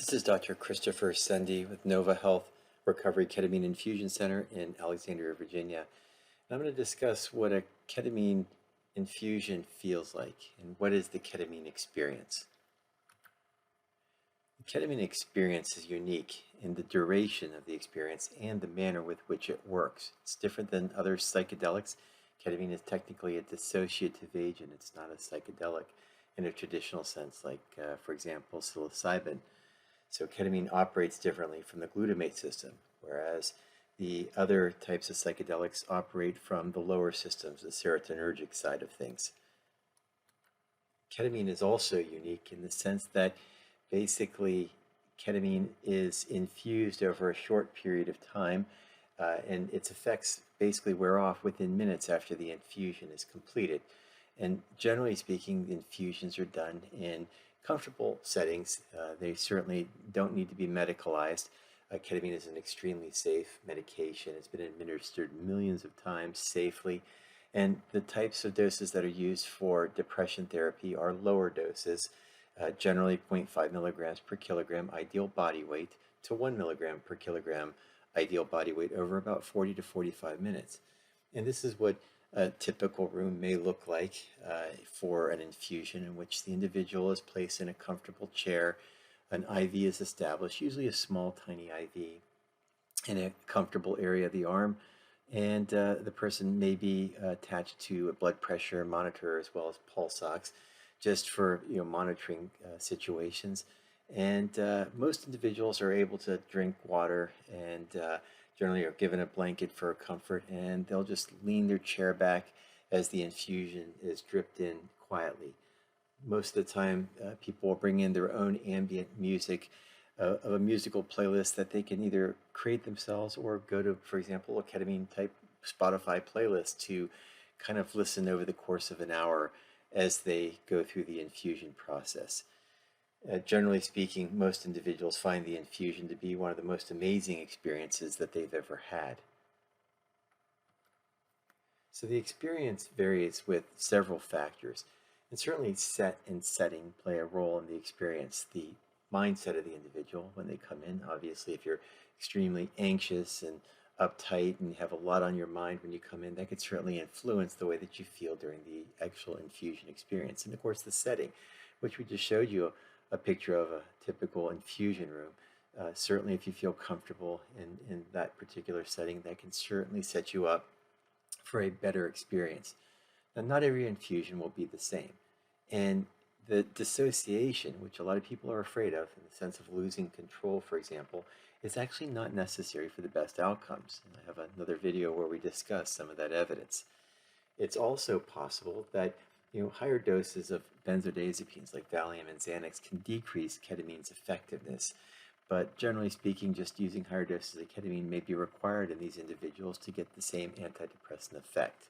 This is Dr. Christopher Sendy with Nova Health Recovery Ketamine Infusion Center in Alexandria, Virginia. And I'm going to discuss what a ketamine infusion feels like and what is the ketamine experience. The ketamine experience is unique in the duration of the experience and the manner with which it works. It's different than other psychedelics. Ketamine is technically a dissociative agent. It's not a psychedelic in a traditional sense, like, for example, psilocybin. So ketamine operates differently from the glutamate system, whereas the other types of psychedelics operate from the lower systems, the serotonergic side of things. Ketamine is also unique in the sense that basically ketamine is infused over a short period of time, and its effects basically wear off within minutes after the infusion is completed. And generally speaking, infusions are done in comfortable settings. They certainly don't need to be medicalized. Ketamine is an extremely safe medication. It's been administered millions of times safely. And the types of doses that are used for depression therapy are lower doses, generally 0.5 milligrams per kilogram ideal body weight to 1 milligram per kilogram ideal body weight over about 40 to 45 minutes. And this is what a typical room may look like for an infusion, in which the individual is placed in a comfortable chair. An IV is established, usually a small, tiny IV, in a comfortable area of the arm, and the person may be attached to a blood pressure monitor as well as pulse ox, just for monitoring situations. And most individuals are able to drink water and generally are given a blanket for comfort, and they'll just lean their chair back as the infusion is dripped in quietly. Most of the time, people will bring in their own ambient music of a musical playlist that they can either create themselves or go to, for example, a ketamine type Spotify playlist to kind of listen over the course of an hour as they go through the infusion process. Generally speaking, most individuals find the infusion to be one of the most amazing experiences that they've ever had. So the experience varies with several factors, and certainly set and setting play a role in the experience. The mindset of the individual when they come in, obviously, if you're extremely anxious and uptight and have a lot on your mind when you come in, that could certainly influence the way that you feel during the actual infusion experience. And of course, the setting, which we just showed you a picture of a typical infusion room. Certainly, if you feel comfortable in that particular setting, that can certainly set you up for a better experience. Now, not every infusion will be the same. And the dissociation, which a lot of people are afraid of, in the sense of losing control, for example, is actually not necessary for the best outcomes. And I have another video where we discuss some of that evidence. It's also possible that higher doses of benzodiazepines like Valium and Xanax can decrease ketamine's effectiveness. But generally speaking, just using higher doses of ketamine may be required in these individuals to get the same antidepressant effect.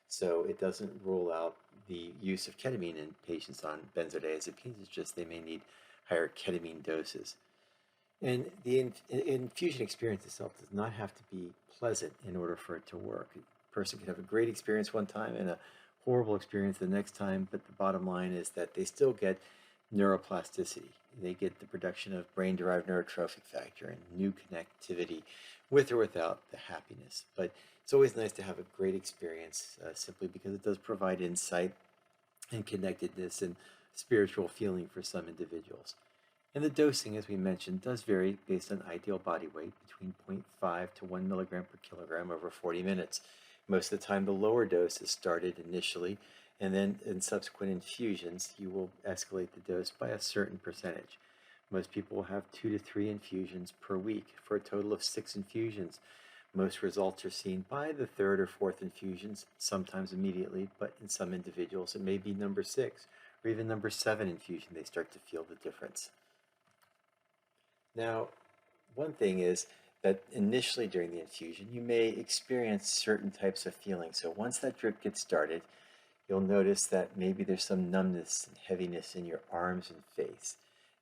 So it doesn't rule out the use of ketamine in patients on benzodiazepines. It's just they may need higher ketamine doses. And the infusion experience itself does not have to be pleasant in order for it to work. A person can have a great experience one time and a horrible experience the next time, but the bottom line is that they still get neuroplasticity. They get the production of brain-derived neurotrophic factor and new connectivity with or without the happiness. But it's always nice to have a great experience simply because it does provide insight and connectedness and spiritual feeling for some individuals. And the dosing, as we mentioned, does vary based on ideal body weight between 0.5 to 1 milligram per kilogram over 40 minutes. Most of the time, the lower dose is started initially, and then in subsequent infusions, you will escalate the dose by a certain percentage. Most people will have 2 to 3 infusions per week for a total of 6 infusions. Most results are seen by the 3rd or 4th infusions, sometimes immediately, but in some individuals it may be number 6 or even number 7 infusion they start to feel the difference. Now, one thing is that initially during the infusion, you may experience certain types of feelings. So once that drip gets started, you'll notice that maybe there's some numbness and heaviness in your arms and face.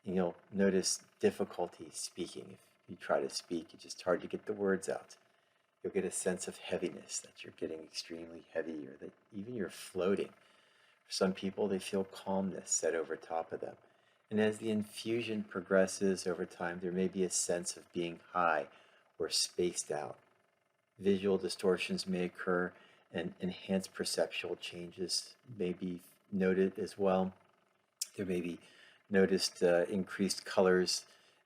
And you'll notice difficulty speaking. If you try to speak, it's just hard to get the words out. You'll get a sense of heaviness, that you're getting extremely heavy, or that even you're floating. For some people, they feel calmness set over top of them. And as the infusion progresses over time, there may be a sense of being high or spaced out. Visual distortions may occur, and enhanced perceptual changes may be noted as well. There may be noticed increased colors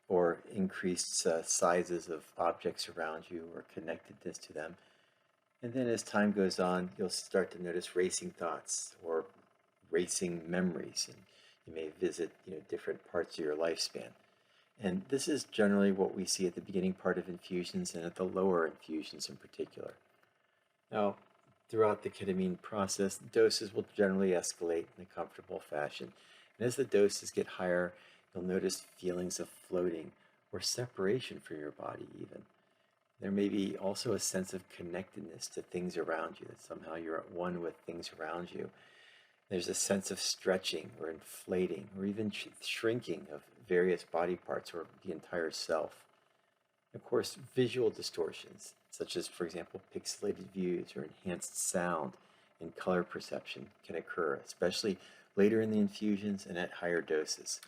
or increased sizes of objects around you or connectedness to them. And then as time goes on, you'll start to notice racing thoughts or racing memories, and you may visit different parts of your lifespan. And this is generally what we see at the beginning part of infusions and at the lower infusions in particular. Now, throughout the ketamine process, doses will generally escalate in a comfortable fashion. And as the doses get higher, you'll notice feelings of floating or separation from your body even. There may be also a sense of connectedness to things around you, that somehow you're at one with things around you. There's a sense of stretching or inflating or even shrinking of various body parts or the entire self. Of course, visual distortions, such as, for example, pixelated views or enhanced sound and color perception, can occur, especially later in the infusions and at higher doses.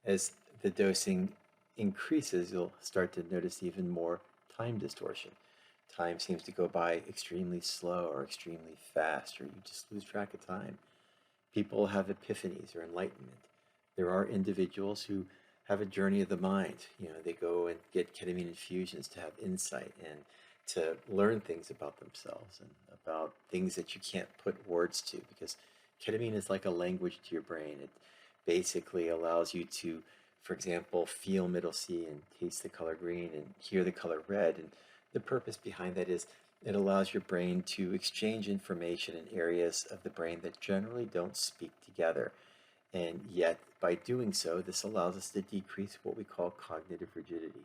As the dosing increases, you'll start to notice even more time distortion. Time seems to go by extremely slow or extremely fast, or you just lose track of time. People have epiphanies or enlightenment. There are individuals who have a journey of the mind. They go and get ketamine infusions to have insight and to learn things about themselves and about things that you can't put words to, because ketamine is like a language to your brain. It basically allows you to, for example, feel middle C and taste the color green and hear the color red. And the purpose behind that is it allows your brain to exchange information in areas of the brain that generally don't speak together. And yet, by doing so, this allows us to decrease what we call cognitive rigidity,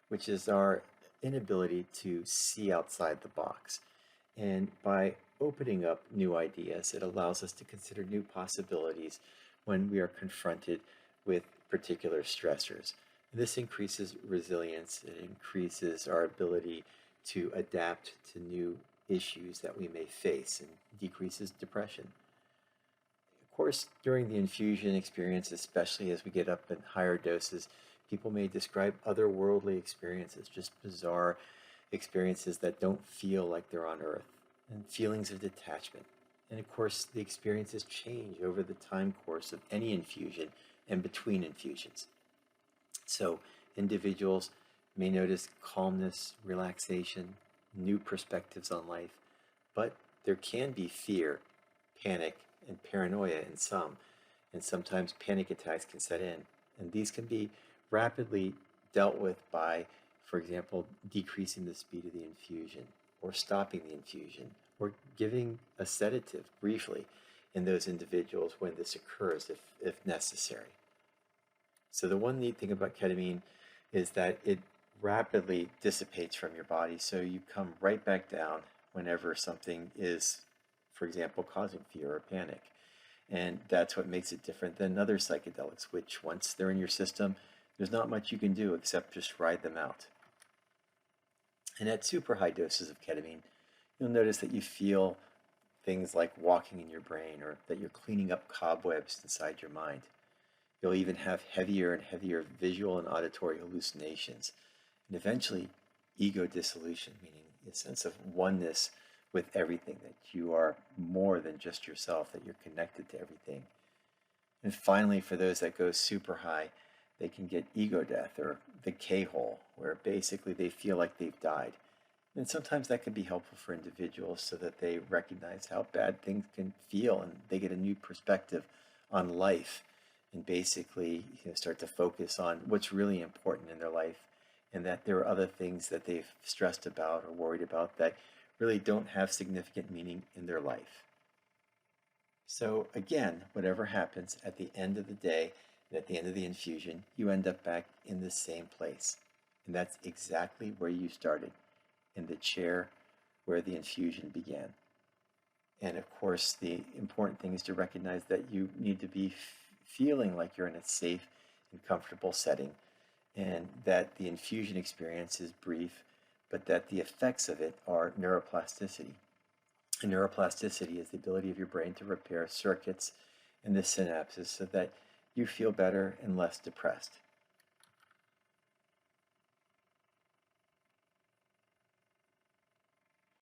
which is our inability to see outside the box. And by opening up new ideas, it allows us to consider new possibilities when we are confronted with particular stressors. This increases resilience, it increases our ability to adapt to new issues that we may face, and decreases depression. Of course, during the infusion experience, especially as we get up in higher doses, people may describe otherworldly experiences, just bizarre experiences that don't feel like they're on Earth, and feelings of detachment. And of course, the experiences change over the time course of any infusion and between infusions. So individuals may notice calmness, relaxation, new perspectives on life, but there can be fear, panic, and paranoia in some, and sometimes panic attacks can set in. And these can be rapidly dealt with by, for example, decreasing the speed of the infusion, or stopping the infusion, or giving a sedative briefly in those individuals when this occurs if necessary. So the one neat thing about ketamine is that it rapidly dissipates from your body, so you come right back down whenever something is, for example, causing fear or panic. And that's what makes it different than other psychedelics, which once they're in your system, there's not much you can do except just ride them out. And at super high doses of ketamine, you'll notice that you feel things like walking in your brain, or that you're cleaning up cobwebs inside your mind. You'll even have heavier and heavier visual and auditory hallucinations, and eventually ego dissolution, meaning a sense of oneness with everything, that you are more than just yourself, that you're connected to everything. And finally, for those that go super high, they can get ego death, or the K-hole, where basically they feel like they've died. And sometimes that can be helpful for individuals so that they recognize how bad things can feel, and they get a new perspective on life, and basically start to focus on what's really important in their life, and that there are other things that they've stressed about or worried about that really don't have significant meaning in their life. So again, whatever happens at the end of the day and at the end of the infusion, you end up back in the same place. And that's exactly where you started, in the chair where the infusion began. And of course, the important thing is to recognize that you need to be feeling like you're in a safe and comfortable setting, and that the infusion experience is brief, but that the effects of it are neuroplasticity. And neuroplasticity is the ability of your brain to repair circuits in the synapses so that you feel better and less depressed.